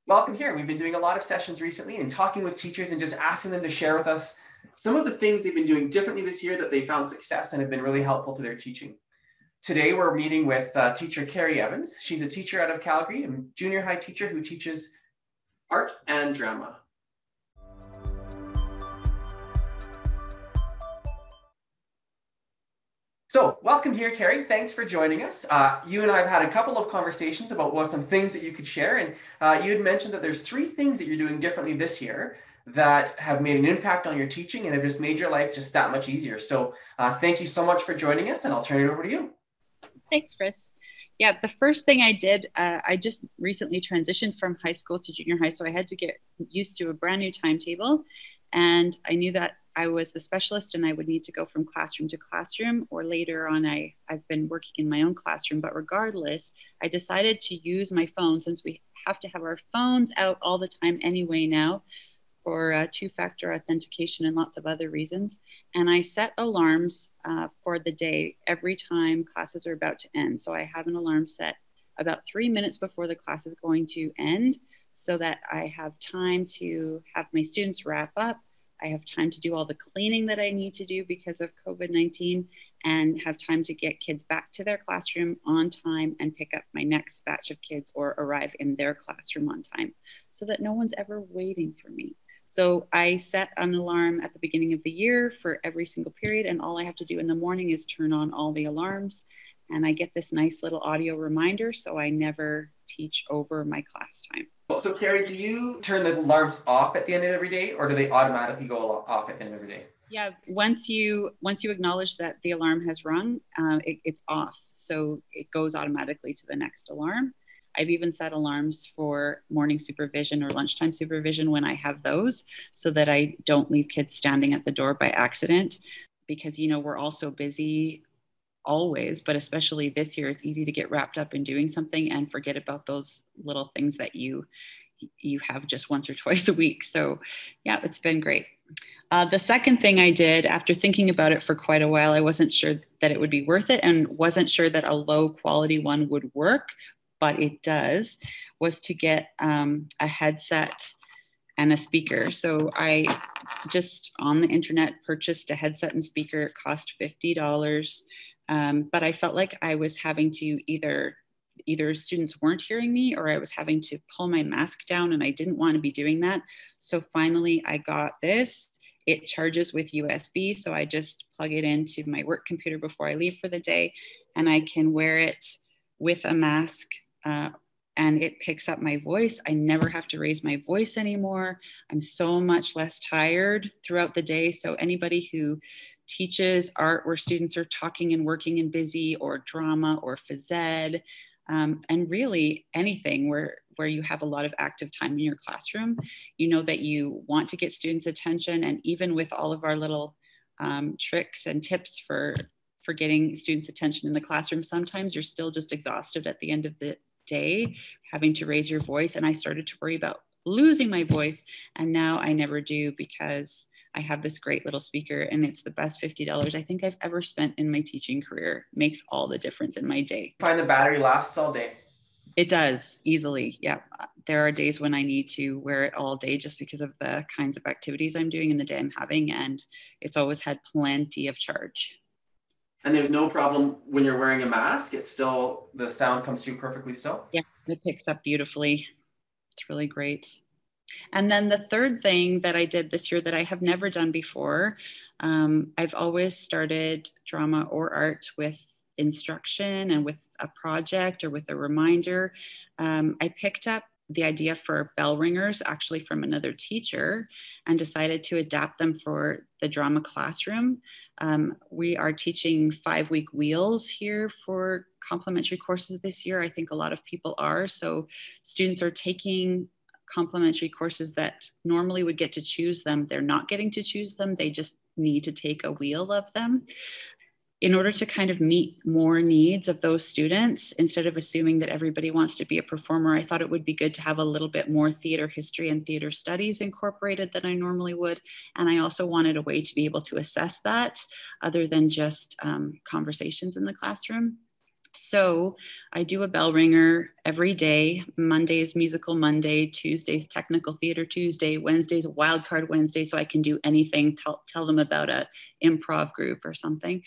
Welcome here. We've been doing a lot of sessions recently and talking with teachers and just asking them to share with us some of the things they've been doing differently this year that they found success and have been really helpful to their teaching. Today, we're meeting with teacher Carrie Evans. She's a teacher out of Calgary, a junior high teacher who teaches art and drama. So welcome here, Carrie. Thanks for joining us. You and I have had a couple of conversations about some things that you could share. And you had mentioned that there's 3 things that you're doing differently this year that have made an impact on your teaching and have just made your life just that much easier. So thank you so much for joining us, and I'll turn it over to you. Thanks, Chris. Yeah, the first thing I did, I just recently transitioned from high school to junior high, so I had to get used to a brand new timetable. And I knew that I was the specialist and I would need to go from classroom to classroom, or later on, I've been working in my own classroom. But regardless, I decided to use my phone, since we have to have our phones out all the time anyway now, for two-factor authentication and lots of other reasons. And I set alarms for the day every time classes are about to end. So I have an alarm set about 3 minutes before the class is going to end, so that I have time to have my students wrap up. I have time to do all the cleaning that I need to do because of COVID-19, and have time to get kids back to their classroom on time and pick up my next batch of kids or arrive in their classroom on time, so that no one's ever waiting for me. So I set an alarm at the beginning of the year for every single period, and all I have to do in the morning is turn on all the alarms, and I get this nice little audio reminder, so I never teach over my class time. Well, so Carrie, do you turn the alarms off at the end of every day, or do they automatically go off at the end of every day? Yeah, once you acknowledge that the alarm has rung, it's off, so it goes automatically to the next alarm. I've even set alarms for morning supervision or lunchtime supervision when I have those, so that I don't leave kids standing at the door by accident, because, you know, we're all so busy always, but especially this year, it's easy to get wrapped up in doing something and forget about those little things that you have just once or twice a week. So yeah, it's been great. The second thing I did, after thinking about it for quite a while, I wasn't sure that it would be worth it, and wasn't sure that a low quality one would work, but it does, was to get a headset and a speaker. So I just on the internet purchased a headset and speaker. It cost $50. But I felt like I was having to either students weren't hearing me, or I was having to pull my mask down, and I didn't want to be doing that. So finally I got this. It charges with USB, so I just plug it into my work computer before I leave for the day, and I can wear it with a mask, and it picks up my voice. I never have to raise my voice anymore. I'm so much less tired throughout the day. So anybody who teaches art where students are talking and working and busy, or drama or phys ed, and really anything where you have a lot of active time in your classroom, you know that you want to get students' attention. And even with all of our little tricks and tips for getting students' attention in the classroom, sometimes you're still just exhausted at the end of the day, having to raise your voice. And I started to worry about losing my voice, and now I never do, because I have this great little speaker, and it's the best $50 I think I've ever spent in my teaching career. Makes all the difference in my day. Find the battery lasts all day. It does, easily. Yeah. There are days when I need to wear it all day just because of the kinds of activities I'm doing in the day I'm having, and it's always had plenty of charge. And there's no problem when you're wearing a mask? It's still, the sound comes through perfectly still? Yeah, it picks up beautifully. It's really great. And then the third thing that I did this year that I have never done before, I've always started drama or art with instruction and with a project or with a reminder. I picked up the idea for bell ringers actually from another teacher, and decided to adapt them for the drama classroom. We are teaching 5-week wheels here for complementary courses this year. I think a lot of people are. So students are taking complementary courses that normally would get to choose them. They're not getting to choose them. They just need to take a wheel of them. In order to kind of meet more needs of those students, instead of assuming that everybody wants to be a performer, I thought it would be good to have a little bit more theater history and theater studies incorporated than I normally would. And I also wanted a way to be able to assess that other than just conversations in the classroom. So I do a bell ringer every day. Monday's musical Monday, Tuesday's technical theater Tuesday, Wednesday's wildcard Wednesday. So I can do anything, tell them about a improv group or something.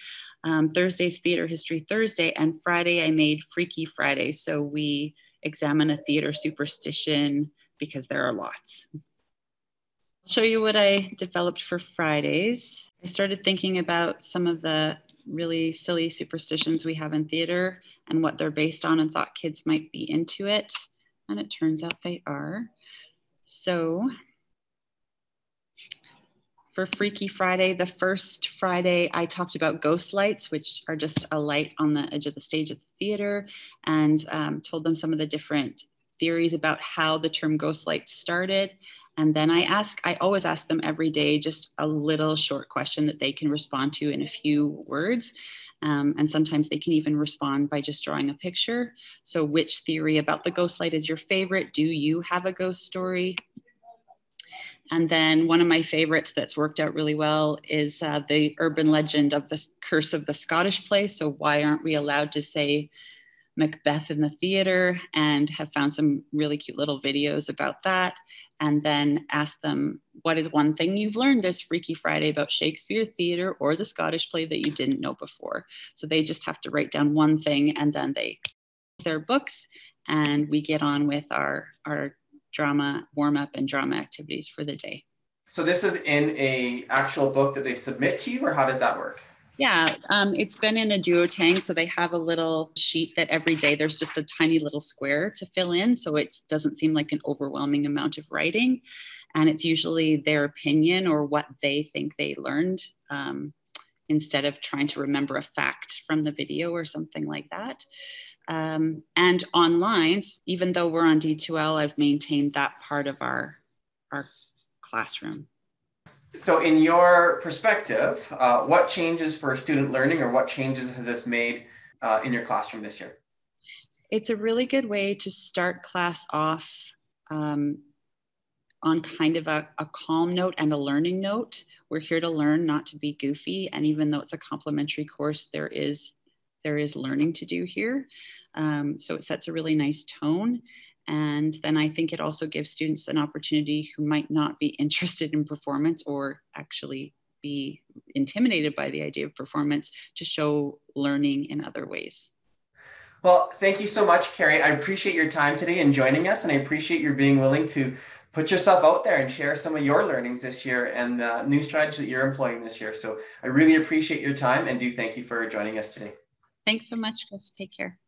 Thursday's theater history Thursday, and Friday I made Freaky Friday. So we examine a theater superstition because there are lots. I'll show you what I developed for Fridays. I started thinking about some of the really silly superstitions we have in theater and what they're based on, and thought kids might be into it. And it turns out they are. So for Freaky Friday, the first Friday, I talked about ghost lights, which are just a light on the edge of the stage at the theater, and told them some of the different theories about how the term ghost lights started. And then I always ask them every day just a little short question that they can respond to in a few words. And sometimes they can even respond by just drawing a picture. So which theory about the ghost light is your favorite? Do you have a ghost story? And then one of my favorites that's worked out really well is the urban legend of the curse of the Scottish play. So why aren't we allowed to say Macbeth in the theater? And have found some really cute little videos about that. And then ask them, what is one thing you've learned this Freaky Friday about Shakespeare theater or the Scottish play that you didn't know before? So they just have to write down one thing, and then they their books, and we get on with our drama warm-up and drama activities for the day. So this is in a actual book that they submit to you, or how does that work? Yeah, it's been in a duotang, so they have a little sheet that every day there's just a tiny little square to fill in, so it doesn't seem like an overwhelming amount of writing. And it's usually their opinion or what they think they learned, instead of trying to remember a fact from the video or something like that. And online, even though we're on D2L, I've maintained that part of our classroom. So in your perspective, what changes for student learning, or what changes has this made in your classroom this year? It's a really good way to start class off on kind of a calm note and a learning note. We're here to learn, not to be goofy. And even though it's a complimentary course, there is learning to do here. So it sets a really nice tone. And then I think it also gives students an opportunity who might not be interested in performance or actually be intimidated by the idea of performance to show learning in other ways. Well, thank you so much, Carrie. I appreciate your time today and joining us, and I appreciate your being willing to put yourself out there and share some of your learnings this year and the new strategies that you're employing this year. So I really appreciate your time, and do thank you for joining us today. Thanks so much, Chris. Take care.